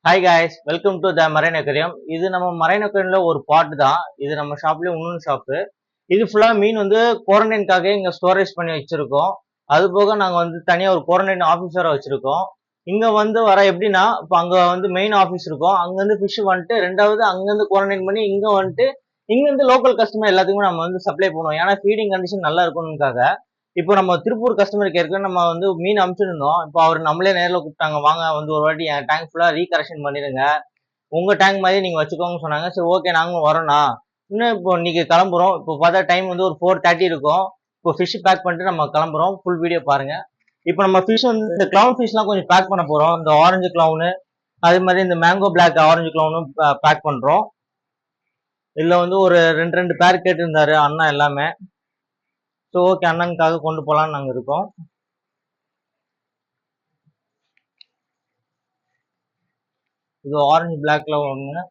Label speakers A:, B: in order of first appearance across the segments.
A: Hi guys, welcome to the marine aquarium. இது நம்ம marine அக்வேரியம்ல ஒரு பார்ட் தான். இது நம்ம ஷாப்லயே இன்னொன்று ஷாப்பு. இது ஃபுல்லா மீன் வந்து குவாரண்டைனுக்காக இங்க ஸ்டோரேஜ் பண்ணி வச்சிருக்கோம். அது போக நாங்க வந்து தனியா ஒரு குவாரண்டைன் ஆஃபீஸரை வச்சிருக்கோம். இங்க வந்து வர எப்படின்னா, இப்போ அங்க வந்து மெயின் ஆஃபீஸ் இருக்கும். அங்கிருந்து ஃபிஷ் வந்துட்டு ரெண்டாவது அங்கிருந்து குவாரண்டைன் பண்ணி இங்க வந்துட்டு இங்க இருந்து லோக்கல் கஸ்டமர் எல்லாத்துக்குமே நம்ம வந்து சப்ளை பண்ணுவோம். ஏன்னா ஃபீடிங் கண்டிஷன் நல்லா இருக்கணும்னுக்காக. இப்போ நம்ம திருப்பூர் கஸ்டமருக்கு ஏற்கனவே நம்ம வந்து மீன் அனுப்பிச்சிருந்தோம். இப்போ அவர் நம்மளே நேரில் கூப்பிட்டாங்க, வாங்க வந்து ஒரு வாட்டி என் டேங்க் ஃபுல்லாக ரீகரெக்ஷன் பண்ணிடுங்க, உங்க டேங்க் மாதிரி நீங்க வச்சுக்கோங்கன்னு சொன்னாங்க. சரி ஓகே நாங்களும் வரோம்ண்ணா. இன்னும் இப்போ இன்னைக்கு கிளம்புறோம். இப்போ பார்த்தா டைம் வந்து ஒரு 4:30 இருக்கும். இப்போ ஃபிஷ் பேக் பண்ணிட்டு நம்ம கிளம்புறோம். ஃபுல் வீடியோ பாருங்க. இப்போ நம்ம ஃபிஷ் வந்து இந்த கிளவுன் ஃபிஷ்லாம் கொஞ்சம் பேக் பண்ண போறோம். இந்த ஆரஞ்சு கிளவுனு, அதே மாதிரி இந்த மேங்கோ பிளாக் ஆரஞ்சு கிளவுனும் பேக் பண்றோம். இதுல வந்து ஒரு ரெண்டு பேர் கேட்டிருந்தாரு அண்ணா எல்லாமே. ஸோ ஓகே அண்ணனுக்காக கொண்டு போகலான்னு நாங்கள் இருக்கோம். இது ஆரஞ்சு பிளாக்ல ஒன்று,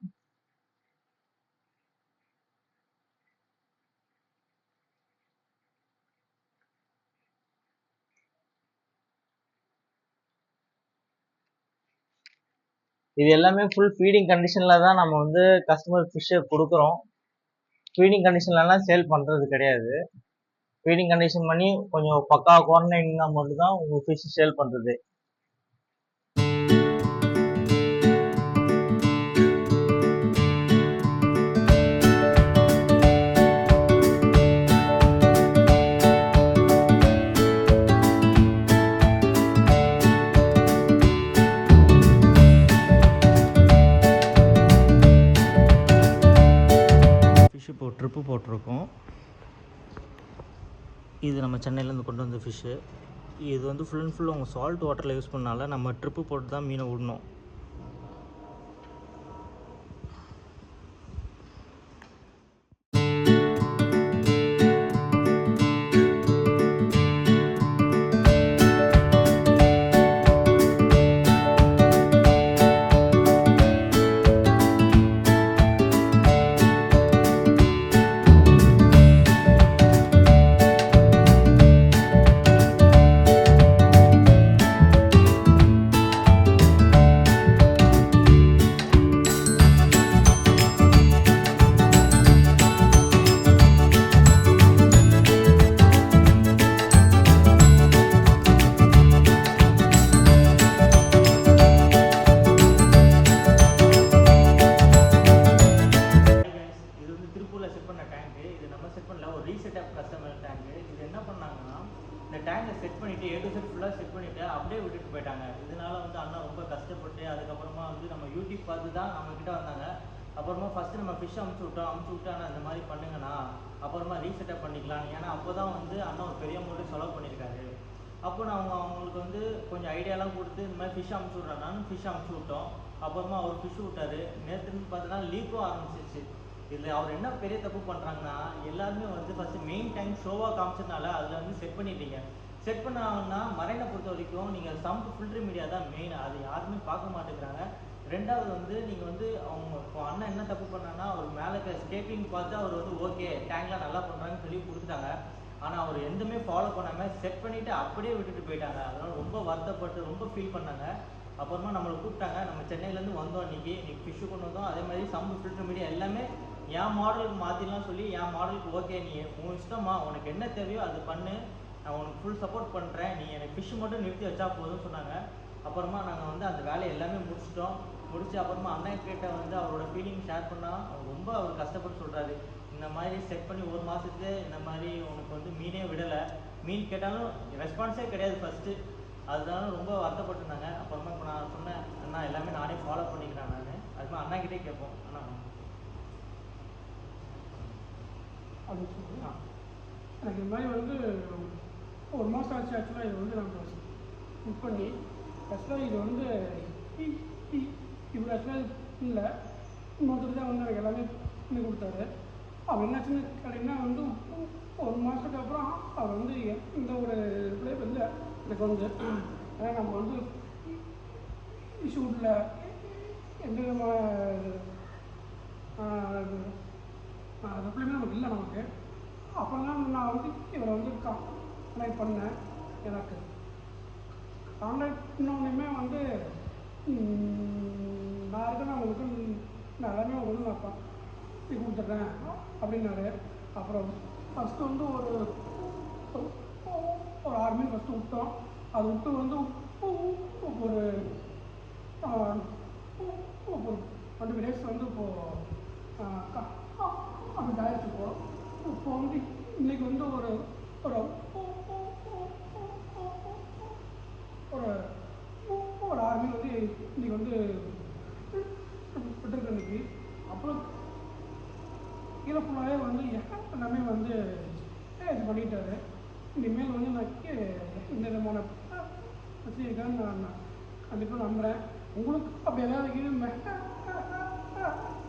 A: இது எல்லாமே ஃபுல் ஃபீடிங் கண்டிஷன்ல தான் நம்ம வந்து கஸ்டமர் ஃபிஷ்ஷை கொடுக்குறோம். ஃபீடிங் கண்டிஷன்லலாம் சேல் பண்ணுறது கிடையாது. ஃபீடிங் கண்டிஷன் பண்ணி கொஞ்சம் பக்கா குவாரண்டைன்னா மட்டும் தான் உங்கள் ஃபிஷ் சேல் பண்ணுறது. ஃபிஷ் இப்போ ட்ரிப்பு போட்டிருக்கோம். இது நம்ம சென்னையிலேருந்து கொண்டு வந்த ஃபிஷ்ஷு. இது வந்து ஃபுல் அண்ட் ஃபுல் அவங்க சால்ட் வாட்டரில் யூஸ் பண்ணால நம்ம ட்ரிப்பு போட்டு தான் மீனை விடணும். செட் பண்ணிட்டு A to Z ஃபுல்லாக செட் பண்ணிட்டு அப்படியே விட்டுட்டு போயிட்டாங்க. இதனால வந்து அண்ணா ரொம்ப கஷ்டப்பட்டு அதுக்கப்புறமா வந்து நம்ம யூடியூப் பார்த்து தான் நம்மக்கிட்ட வந்தாங்க. அப்புறமா ஃபஸ்ட்டு நம்ம ஃபிஷ் அமுச்சு விட்டு ஆனால் இந்த மாதிரி பண்ணுங்கண்ணா, அப்புறமா ரீசெட்டப் பண்ணிக்கலாம். ஏன்னா அப்போ தான் வந்து அண்ணா ஒரு பெரிய அமௌண்ட்டு செலவு பண்ணியிருக்காரு. அப்போ நாங்கள் அவங்களுக்கு வந்து கொஞ்சம் ஐடியாலாம் கொடுத்து இந்த மாதிரி ஃபிஷ் அமுச்சு விட்றான்னு ஃபிஷ் அமுச்சு விட்டோம். அப்புறமா அவர் ஃபிஷ் விட்டார். நேற்றுன்னு பார்த்தோன்னா லீக்கும் ஆரம்பிச்சிருச்சு. இதில் அவர் என்ன பெரிய தப்பு பண்ணுறாங்கன்னா, எல்லாருமே வந்து ஃபஸ்ட்டு மெயின் டேங்க் ஷோவாக காமிச்சதுனால அதில் வந்து செட் பண்ணிட்டீங்க. செட் பண்ணாங்கன்னா மரைனை பொறுத்த வரைக்கும் நீங்கள் சம்ப் ஃபில்ட்ரு மீடியா தான் மெயின். அது யாருமே பார்க்க மாட்டேங்கிறாங்க. ரெண்டாவது வந்து நீங்கள் வந்து அவங்க இப்போ அண்ணன் என்ன தப்பு பண்ணாங்கன்னா, அவர் மேலே ஸ்டேட்டிங் பார்த்து அவர் வந்து ஓகே டேங்க்லாம் நல்லா பண்ணுறாங்கன்னு சொல்லி கொடுத்துட்டாங்க. ஆனால் அவர் எதுவுமே ஃபாலோ பண்ணாமல் செட் பண்ணிவிட்டு அப்படியே விட்டுட்டு போயிட்டாங்க. அதனால் ரொம்ப வருத்தப்பட்டு ரொம்ப ஃபீல் பண்ணாங்க. அப்புறமா நம்மளை கூப்பிட்டாங்க. நம்ம சென்னையிலேருந்து வந்தோம் இன்றைக்கி ஃபிஷ்ஷு கொண்டு வந்தோம். அதே மாதிரி சம்பு ஃபில்ட்ரு மீடியா எல்லாமே என் மாடலுக்கு மாற்றிடலாம் சொல்லி என் மாடலுக்கு ஓகே நீ உன் இஷ்டமா உனக்கு என்ன தேவையோ அது பண்ணு, நான் உனக்கு ஃபுல் சப்போர்ட் பண்ணுறேன், நீ எனக்கு ஃபிஷ் மட்டும் நிறுத்தி வச்சா போதும்னு சொன்னாங்க. அப்புறமா நாங்கள் வந்து அந்த வேலையை எல்லாமே முடிச்சு அப்புறமா அண்ணன் கிட்ட வந்து அவரோட ஃபீலிங் ஷேர் பண்ணால் அவர் கஷ்டப்பட்டு சொல்கிறாரு. இந்த மாதிரி செட் பண்ணி ஒரு மாதத்துக்கு இந்த மாதிரி உனக்கு வந்து மீனே விடலை, மீன் கேட்டாலும் ரெஸ்பான்ஸே கிடையாது ஃபஸ்ட்டு. அதனால ரொம்ப வருத்தப்பட்டுருந்தாங்க. அப்புறமா இப்போ நான் சொன்னேன், அண்ணா எல்லாமே நானே ஃபாலோ பண்ணிக்கிறேன். நான் அதுமாதிரி அண்ணாக்கிட்டே கேட்போம், அண்ணா
B: அப்படின்னு சொல்லுங்க. எனக்கு இந்த மாதிரி வந்து ஒரு மாதம் ஆச்சு. ஆக்சுவலாக இது வந்து நம்ம புக் பண்ணி ஆக்சுவலாக இது வந்து இவர் ஆக்சுவலாக இல்லை, இன்னொருத்தர் தான் வந்து எனக்கு எல்லாமே பண்ணி கொடுத்தாரு. அவர் என்னாச்சுன்னு கேட்டிங்கன்னா வந்து ஒரு மாதத்துக்கு அப்புறம் அவர் வந்து இந்த ஒரு ரிப்ளை வந்து எனக்கு வந்து ஏன்னா நம்ம வந்து ஷூட்டில் எந்த விதமான ரிப்ளைமே நமக்கு இல்லை நமக்கு. அப்புறம் தான் நான் வந்து இவரை வந்து கான்டாக்ட் பண்ணேன். எனக்கு கான்டாக்ட் பண்ணோடனே வந்து உங்களுக்கு நான் எல்லாமே வந்து நான் பண்ணி கொடுத்துட்றேன் அப்படின்னாரு. அப்புறம் ஃபஸ்ட்டு வந்து ஒரு 6 மீன் ஃபஸ்ட்டு விட்டோம். அது விட்டு வந்து ஒரு ஒரு 20 டேஸ் வந்து அப்படி ஆயிடுச்சு. இப்போ வந்து இன்னைக்கு வந்து ஒரு ஒரு ஒரு ஒரு 6 மீன் வந்து இன்னைக்கு வந்து விட்டுருக்கு இன்னைக்கு. அப்புறம் கீழே ஃபுல்லாகவே வந்து எல்லாமே வந்து இது பண்ணிட்டாரு. இனிமேல் வந்து நான் இந்த விதமான பிரச்சனை இருக்கான்னு நான் கண்டிப்பாக நம்புகிறேன். உங்களுக்கு அப்படி ஏதாவது இது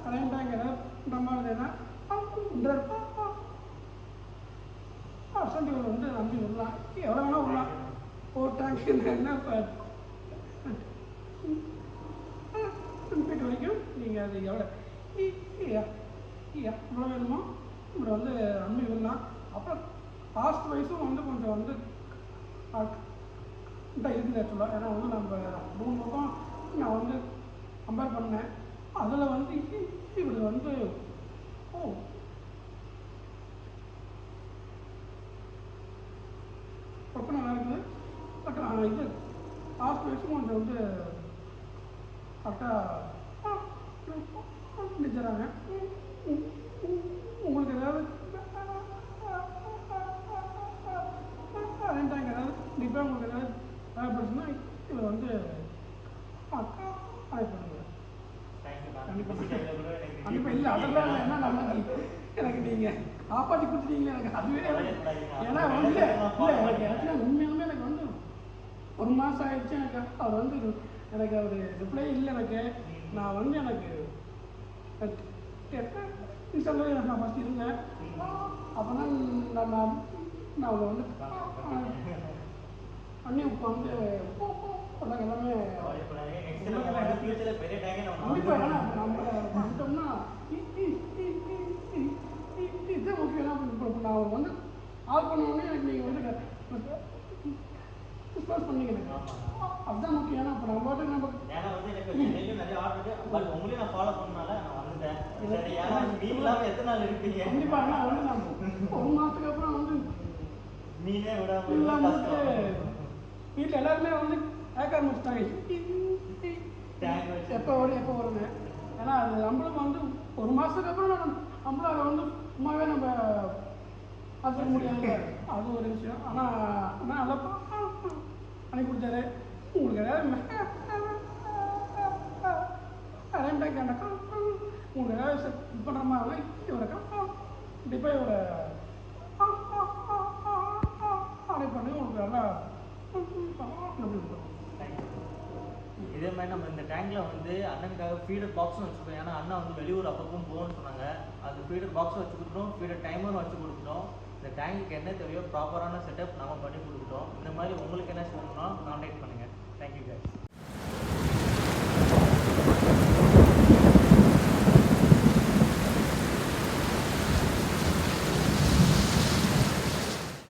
B: கலைஞாங்க ஏதாவது நம்பாதுன்னா அசண்டிகள் வந்து நம்பி விடலாம், எவ்வளோ வேணால் விடலாம். ஒரு டேங்க் என்ன போயிட்டு வரைக்கும் நீங்கள் அது எவ்வளோ வேணுமோ இப்படி வந்து நம்பி விடலாம். அப்புறம் காஸ்ட் வைஸும் வந்து கொஞ்சம் வந்து இருக்குது ஆக்சுவலாக. ஏன்னா வந்து நம்ம 3 பக்கம் நான் வந்து கம்பேர் பண்ணேன். அதில் வந்து இப்படி வந்து ரொம்ப நல்லா இருக்குது. பட் இது காஸ்ட் வைஸும் கொஞ்சம் வந்து கரெக்டாக நினைச்சுறாங்க. உங்களுக்கு ஏதாவது அதேட்டாங்க ஏதாவது கண்டிப்பாக உங்களுக்கு ஏதாவது தேவைப்படுச்சுன்னா இதில் வந்து ஆட் பண்ணுங்க. கண்டிப்பாக இல்லை அதெல்லாம் இல்லை. ஏன்னா நமக்கு எனக்கு நீங்கள் காப்பாற்றி கொடுத்துட்டீங்களே எனக்கு அதுவே ஏன்னா வந்து இல்லை எனக்கு ஆக்சுவலாக உண்மையாலுமே எனக்கு வந்து 1 மாதம் ஆகிடுச்சு. எனக்கு அது வந்து எனக்கு ஒரு ரிப்ளை இல்லை. எனக்கு நான் வந்து எனக்கு இன்ஸ்டாகிராமில் நான் ஃபஸ்ட் இருந்தேன். அப்போ தான் நான் அவங்க வந்து பண்ணி இப்போ வந்து எல்லாமே கண்டிப்பாக. ஏன்னா நம்ம பண்ணிட்டோம்னா இதுதான் முக்கியம். இப்போ நான் வந்து ஆள் பண்ணோடனே எனக்கு நீங்கள் வந்து ரெஸ்பான்ஸ் பண்ணீங்க. அதுதான் முக்கியம். ஏன்னா இப்போ நம்ம பாட்டுக்கு நம்ம
A: ஏன்னா வந்து எனக்கு நிறைய ஆர்டர் இருக்கு. பட் உங்களையும் நான் ஃபாலோ பண்ணனால நான் வந்துட்டேன். ஏன்னா நீங்களாம் எத்தனை நாள் இருப்பீங்க?
B: கண்டிப்பாக. ஏன்னா வந்து நான் 1 மாதத்துக்கு அப்புறம் வந்து
A: மீனே
B: எல்லாம் வந்து வீட்டில் எல்லாருமே வந்து கேட்க ஆரம்பிச்சிட்டாங்க எப்போ வருங்க. ஏன்னா அது நம்மளும் வந்து 1 மாதத்துக்கு அப்புறம் நம்மளும் அதை வந்து சும்மாவே நம்ம பார்த்துக்க முடியாது. அது ஒரு விஷயம். ஆனால் நல்லா பண்ணி கொடுத்தாரு. உங்களுக்கு ஏதாவது உங்களுக்கு ஏதாவது இது பண்ணுற மாதிரி இவரை கண்டிப்பாக இவரை அடை பண்ணி உங்களுக்கு நல்லா
A: இதே மாதிரி நம்ம இந்த டேங்க்ல வந்து அண்ணனுக்காக ஃபீடர் பாக்ஸும் வச்சுருக்கோம். ஏன்னா அண்ணன் வந்து வெளியூர் அப்பப்பவும் போகணும்னு சொன்னாங்க. அது ஃபீடர் பாக்ஸும் வச்சு கொடுத்துட்டோம், ஃபீடர் டைமரும் வச்சு கொடுத்துட்டோம். இந்த டேங்குக்கு என்ன தேவையோ ப்ராப்பரான செட்டப் நம்ம பண்ணி கொடுத்துட்டோம். இந்த மாதிரி உங்களுக்கு என்ன சொல்லணும்னா கான்டாக்ட் பண்ணுங்கள். Thank you guys.